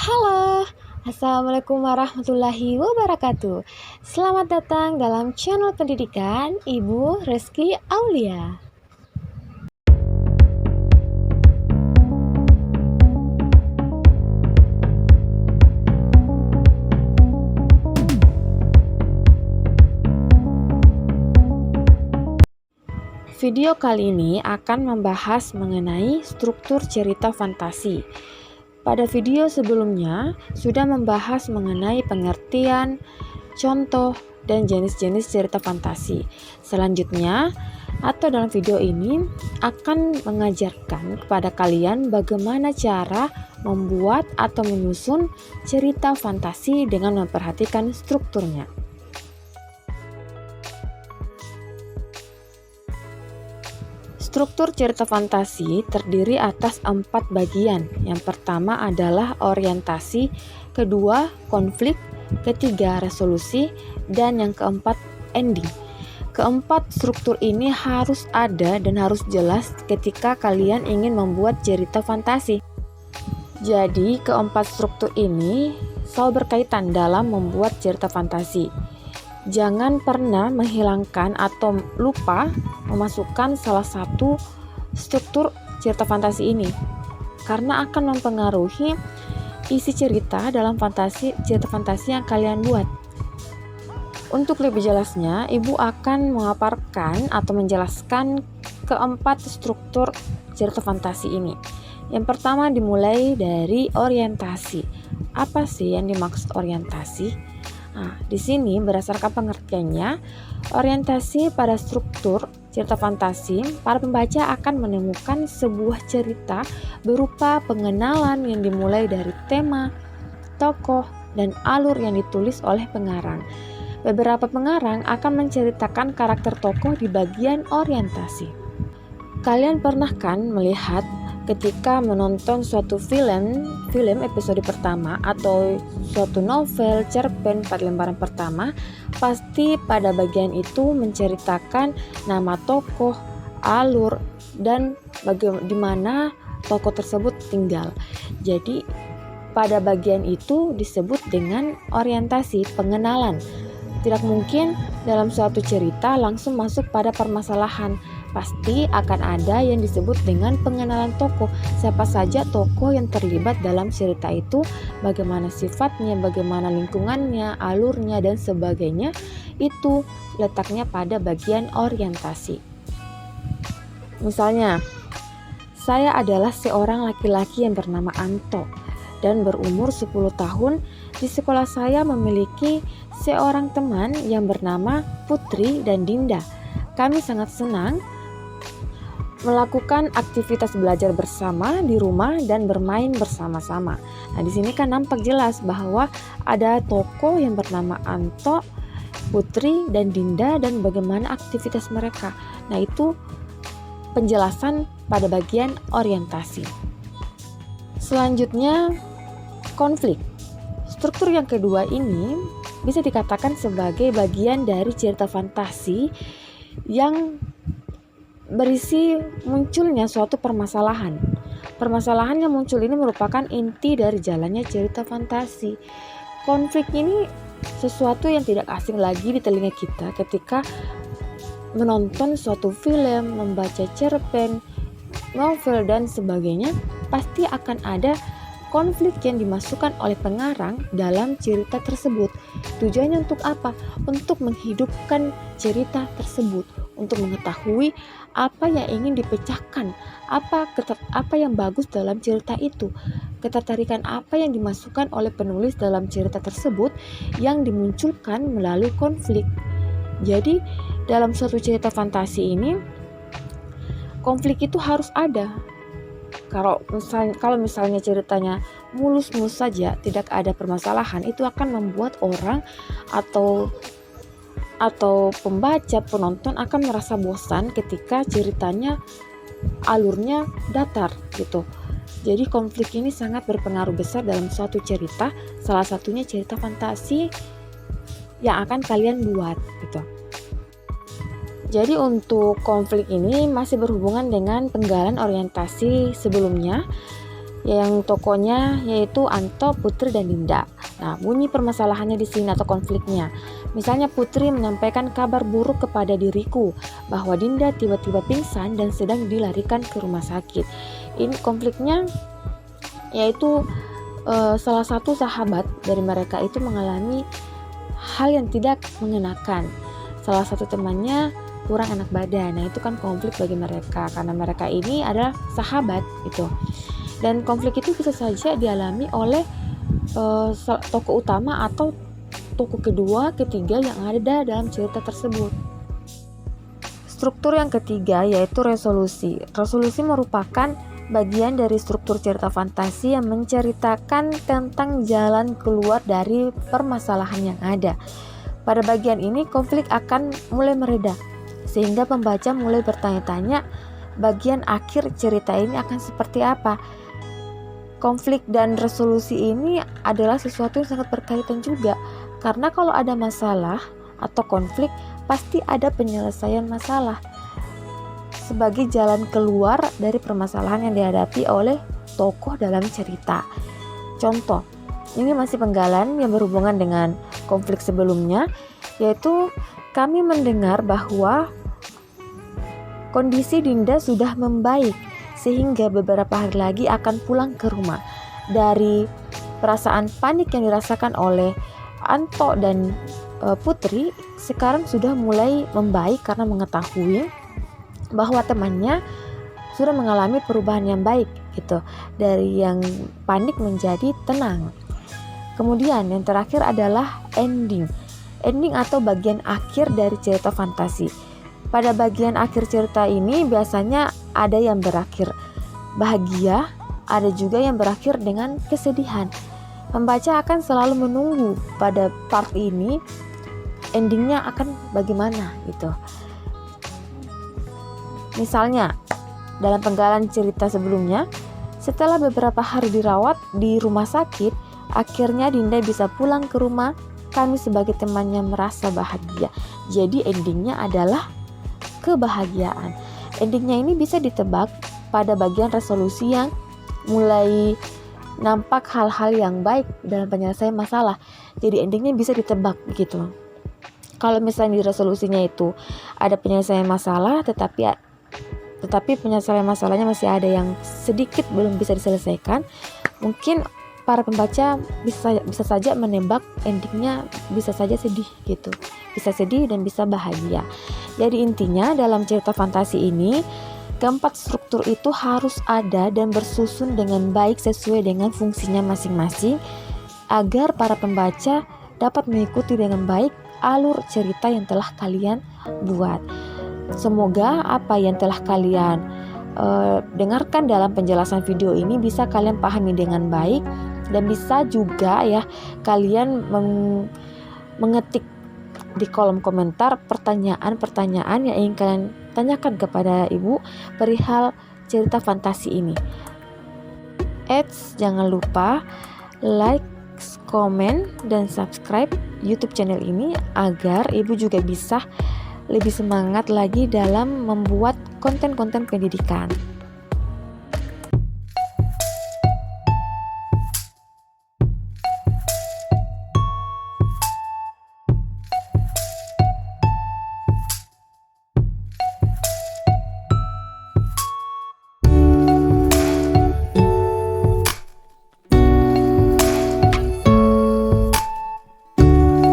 Halo, Assalamualaikum warahmatullahi wabarakatuh. Selamat datang dalam channel pendidikan Ibu Reski Aulia. Video kali ini akan membahas mengenai struktur cerita fantasi. Pada video sebelumnya sudah membahas mengenai pengertian, contoh, dan jenis-jenis cerita fantasi. Selanjutnya, atau dalam video ini akan mengajarkan kepada kalian bagaimana cara membuat atau menyusun cerita fantasi dengan memperhatikan strukturnya. Struktur cerita fantasi terdiri atas 4 bagian. Yang pertama adalah orientasi, kedua konflik, ketiga resolusi, dan yang keempat ending. Keempat struktur ini harus ada dan harus jelas ketika kalian ingin membuat cerita fantasi. Jadi keempat struktur ini selalu berkaitan dalam membuat cerita fantasi. Jangan pernah menghilangkan atau lupa memasukkan salah satu struktur cerita fantasi ini, karena akan mempengaruhi isi cerita dalam cerita fantasi yang kalian buat. Untuk lebih jelasnya, Ibu akan memaparkan atau menjelaskan keempat struktur cerita fantasi ini. Yang pertama dimulai dari orientasi. Apa sih yang dimaksud orientasi? Nah, di sini berdasarkan pengertiannya, orientasi pada struktur cerita fantasi, para pembaca akan menemukan sebuah cerita berupa pengenalan yang dimulai dari tema, tokoh, dan alur yang ditulis oleh pengarang. Beberapa pengarang akan menceritakan karakter tokoh di bagian orientasi. Kalian pernah kan melihat ketika menonton suatu film episode pertama atau suatu novel, cerpen pada lembaran pertama, pasti pada bagian itu menceritakan nama tokoh, alur, dan di mana tokoh tersebut tinggal. Jadi pada bagian itu disebut dengan orientasi, pengenalan. Tidak mungkin dalam suatu cerita langsung masuk pada permasalahan. Pasti akan ada yang disebut dengan pengenalan tokoh. Siapa saja tokoh yang terlibat dalam cerita itu, bagaimana sifatnya, bagaimana lingkungannya, alurnya, dan sebagainya. Itu letaknya pada bagian orientasi. Misalnya, saya adalah seorang laki-laki yang bernama Anto dan berumur 10 tahun. Di sekolah saya memiliki seorang teman yang bernama Putri dan Dinda. Kami sangat senang melakukan aktivitas belajar bersama di rumah dan bermain bersama-sama. Nah, di sini kan nampak jelas bahwa ada tokoh yang bernama Anto, Putri, dan Dinda, dan bagaimana aktivitas mereka. Nah, itu penjelasan pada bagian orientasi. Selanjutnya, konflik. Struktur yang kedua ini bisa dikatakan sebagai bagian dari cerita fantasi yang berisi munculnya suatu permasalahan. Permasalahan yang muncul ini merupakan inti dari jalannya cerita fantasi. Konflik ini sesuatu yang tidak asing lagi di telinga kita ketika menonton suatu film, membaca cerpen, novel, dan sebagainya. Pasti akan ada konflik yang dimasukkan oleh pengarang dalam cerita tersebut. Tujuannya untuk apa? Untuk menghidupkan cerita tersebut, untuk mengetahui apa yang ingin dipecahkan, apa yang bagus dalam cerita itu, ketertarikan apa yang dimasukkan oleh penulis dalam cerita tersebut yang dimunculkan melalui konflik. Jadi dalam suatu cerita fantasi ini, konflik itu harus ada. Kalau misalnya ceritanya mulus-mulus saja, tidak ada permasalahan, itu akan membuat orang atau pembaca, penonton akan merasa bosan ketika ceritanya alurnya datar gitu. Jadi konflik ini sangat berpengaruh besar dalam suatu cerita, salah satunya cerita fantasi yang akan kalian buat gitu. Jadi untuk konflik ini masih berhubungan dengan penggalan orientasi sebelumnya. yang tokohnya yaitu Anto, Putri, dan Dinda. Nah, bunyi permasalahannya di sini atau konfliknya. Misalnya Putri menyampaikan kabar buruk kepada diriku bahwa Dinda tiba-tiba pingsan dan sedang dilarikan ke rumah sakit. Ini konfliknya yaitu salah satu sahabat dari mereka itu mengalami hal yang tidak mengenakan. Salah satu temannya kurang enak badan. Nah, itu kan konflik bagi mereka karena mereka ini adalah sahabat gitu. Dan konflik itu bisa saja dialami oleh tokoh utama atau tokoh kedua, ketiga yang ada dalam cerita tersebut. Struktur yang ketiga yaitu resolusi. Resolusi merupakan bagian dari struktur cerita fantasi yang menceritakan tentang jalan keluar dari permasalahan yang ada. Pada bagian ini konflik akan mulai mereda, sehingga pembaca mulai bertanya-tanya bagian akhir cerita ini akan seperti apa. Konflik dan resolusi ini adalah sesuatu yang sangat berkaitan juga, karena kalau ada masalah atau konflik pasti ada penyelesaian masalah sebagai jalan keluar dari permasalahan yang dihadapi oleh tokoh dalam cerita. Contoh, ini masih penggalan yang berhubungan dengan konflik sebelumnya, yaitu kami mendengar bahwa kondisi Dinda sudah membaik sehingga beberapa hari lagi akan pulang ke rumah. Dari perasaan panik yang dirasakan oleh Anto dan Putri sekarang sudah mulai membaik karena mengetahui bahwa temannya sudah mengalami perubahan yang baik gitu, dari yang panik menjadi tenang. Kemudian yang terakhir adalah ending atau bagian akhir dari cerita fantasi. Pada bagian akhir cerita ini biasanya ada yang berakhir bahagia, ada juga yang berakhir dengan kesedihan. Pembaca akan selalu menunggu pada part ini endingnya akan bagaimana gitu. Misalnya dalam penggalan cerita sebelumnya, setelah beberapa hari dirawat di rumah sakit, akhirnya Dinda bisa pulang ke rumah. Kami sebagai temannya merasa bahagia. Jadi endingnya adalah kebahagiaan. Endingnya ini bisa ditebak pada bagian resolusi yang mulai nampak hal-hal yang baik dalam penyelesaian masalah. Jadi endingnya bisa ditebak begitu. Kalau misalnya di resolusinya itu ada penyelesaian masalah, tetapi penyelesaian masalahnya masih ada yang sedikit belum bisa diselesaikan, mungkin para pembaca bisa saja menembak endingnya bisa saja sedih gitu. Bisa sedih dan bisa bahagia. Jadi intinya dalam cerita fantasi ini keempat struktur itu harus ada dan bersusun dengan baik sesuai dengan fungsinya masing-masing agar para pembaca dapat mengikuti dengan baik alur cerita yang telah kalian buat. Semoga apa yang telah kalian dengarkan dalam penjelasan video ini bisa kalian pahami dengan baik, dan bisa juga ya kalian mengetik di kolom komentar pertanyaan-pertanyaan yang ingin kalian tanyakan kepada ibu perihal cerita fantasi ini. Jangan lupa like, komen, dan subscribe YouTube channel ini agar ibu juga bisa lebih semangat lagi dalam membuat konten-konten pendidikan.